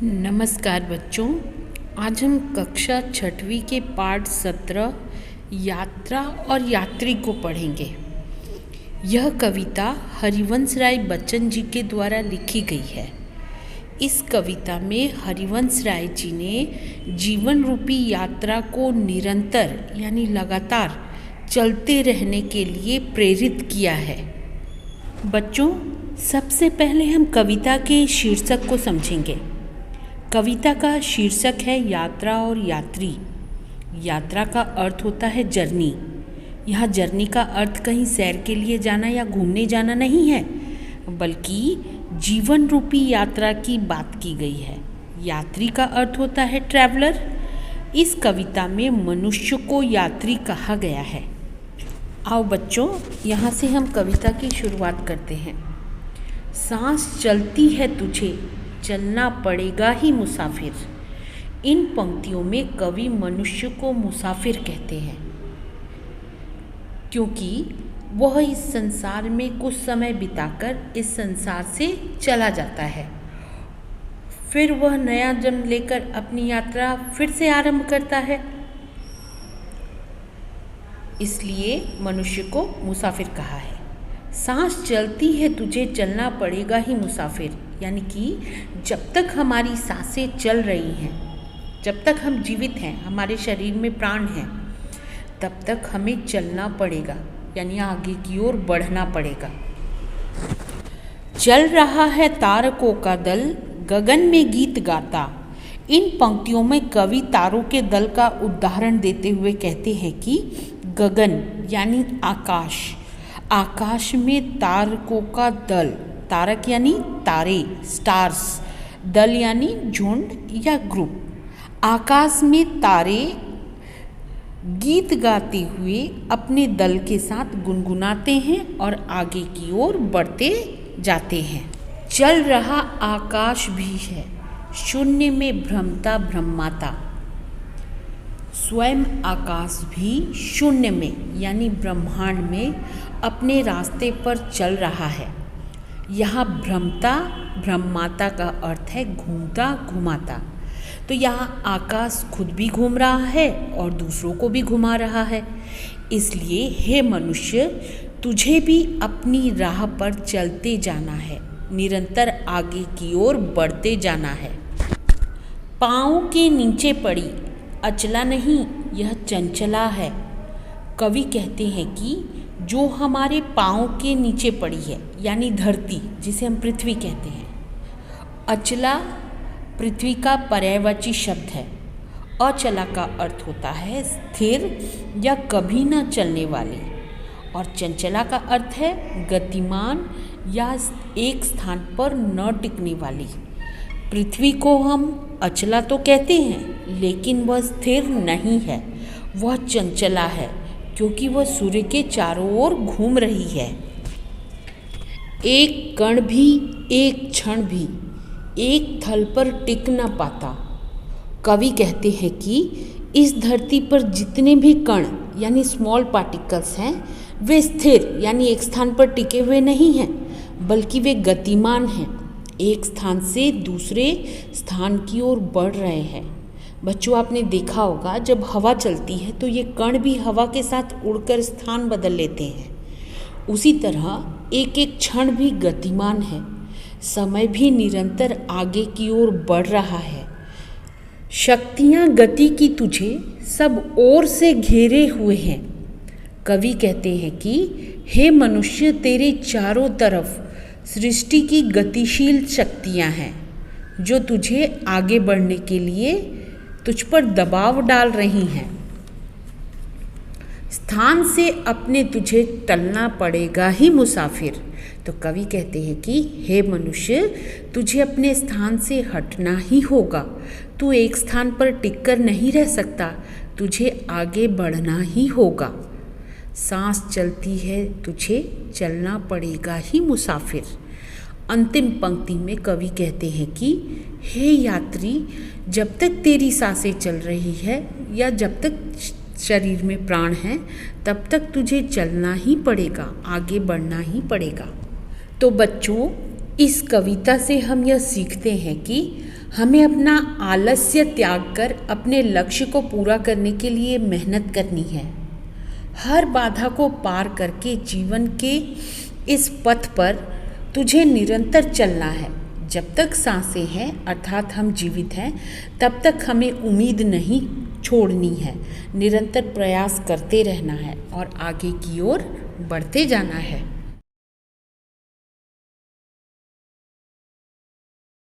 नमस्कार बच्चों। आज हम कक्षा 6वीं के पाठ 17 यात्रा और यात्री को पढ़ेंगे। यह कविता हरिवंश राय बच्चन जी के द्वारा लिखी गई है। इस कविता में हरिवंश राय जी ने जीवन रूपी यात्रा को निरंतर यानी लगातार चलते रहने के लिए प्रेरित किया है। बच्चों, सबसे पहले हम कविता के शीर्षक को समझेंगे। कविता का शीर्षक है यात्रा और यात्री। यात्रा का अर्थ होता है जर्नी। यहाँ जर्नी का अर्थ कहीं सैर के लिए जाना या घूमने जाना नहीं है, बल्कि जीवन रूपी यात्रा की बात की गई है। यात्री का अर्थ होता है ट्रैवलर। इस कविता में मनुष्य को यात्री कहा गया है। आओ बच्चों, यहाँ से हम कविता की शुरुआत करते हैं। सांस चलती है तुझे, चलना पड़ेगा ही मुसाफिर। इन पंक्तियों में कवि मनुष्य को मुसाफिर कहते हैं, क्योंकि वह इस संसार में कुछ समय बिताकर इस संसार से चला जाता है। फिर वह नया जन्म लेकर अपनी यात्रा फिर से आरंभ करता है। इसलिए मनुष्य को मुसाफिर कहा है। सांस चलती है तुझे, चलना पड़ेगा ही मुसाफिर, यानी कि जब तक हमारी सांसें चल रही हैं, जब तक हम जीवित हैं, हमारे शरीर में प्राण हैं, तब तक हमें चलना पड़ेगा, यानी आगे की ओर बढ़ना पड़ेगा। चल रहा है तारकों का दल, गगन में गीत गाता। इन पंक्तियों में कवि तारों के दल का उदाहरण देते हुए कहते हैं कि गगन यानी आकाश, आकाश में तारकों का दल, तारक यानी तारे, स्टार्स, दल यानी झुंड या ग्रुप। आकाश में तारे गीत गाते हुए अपने दल के साथ गुनगुनाते हैं और आगे की ओर बढ़ते जाते हैं। चल रहा आकाश भी है, शून्य में भ्रमता ब्रह्माता। स्वयं आकाश भी शून्य में यानी ब्रह्मांड में अपने रास्ते पर चल रहा है। यहाँ भ्रमता ब्रह्माता का अर्थ है घूमता घुमाता। तो यहाँ आकाश खुद भी घूम रहा है और दूसरों को भी घुमा रहा है। इसलिए हे मनुष्य, तुझे भी अपनी राह पर चलते जाना है, निरंतर आगे की ओर बढ़ते जाना है। पाँव के नीचे पड़ी, अचला नहीं, यह चंचला है। कवि कहते हैं कि जो हमारे पाँव के नीचे पड़ी है, यानी धरती, जिसे हम पृथ्वी कहते हैं। अचला पृथ्वी का पर्यायवाची शब्द है। अचला का अर्थ होता है स्थिर या कभी न चलने वाली, और चंचला का अर्थ है गतिमान या एक स्थान पर न टिकने वाली। पृथ्वी को हम अचला तो कहते हैं, लेकिन वह स्थिर नहीं है, वह चंचला है, क्योंकि वह सूर्य के चारों ओर घूम रही है। एक कण भी, एक क्षण भी एक थल पर टिक न पाता। कवि कहते हैं कि इस धरती पर जितने भी कण यानी स्मॉल पार्टिकल्स हैं, वे स्थिर यानी एक स्थान पर टिके हुए नहीं हैं, बल्कि वे गतिमान हैं, एक स्थान से दूसरे स्थान की ओर बढ़ रहे हैं। बच्चों, आपने देखा होगा जब हवा चलती है तो ये कण भी हवा के साथ उड़कर स्थान बदल लेते हैं। उसी तरह एक एक क्षण भी गतिमान है, समय भी निरंतर आगे की ओर बढ़ रहा है। शक्तियाँ गति की तुझे सब ओर से घेरे हुए हैं। कवि कहते हैं कि हे मनुष्य, तेरे चारों तरफ सृष्टि की गतिशील शक्तियाँ हैं, जो तुझे आगे बढ़ने के लिए तुझ पर दबाव डाल रही हैं। स्थान से अपने तुझे टलना पड़ेगा ही मुसाफिर। तो कवि कहते हैं कि हे मनुष्य, तुझे अपने स्थान से हटना ही होगा। तू एक स्थान पर टिककर नहीं रह सकता, तुझे आगे बढ़ना ही होगा। सांस चलती है तुझे, चलना पड़ेगा ही मुसाफिर। अंतिम पंक्ति में कवि कहते हैं कि हे यात्री, जब तक तेरी सांसें चल रही है या जब तक शरीर में प्राण है, तब तक तुझे चलना ही पड़ेगा, आगे बढ़ना ही पड़ेगा। तो बच्चों, इस कविता से हम यह सीखते हैं कि हमें अपना आलस्य त्याग कर अपने लक्ष्य को पूरा करने के लिए मेहनत करनी है। हर बाधा को पार करके जीवन के इस पथ पर तुझे निरंतर चलना है। जब तक सांसें हैं अर्थात हम जीवित हैं, तब तक हमें उम्मीद नहीं छोड़नी है। निरंतर प्रयास करते रहना है और आगे की ओर बढ़ते जाना है।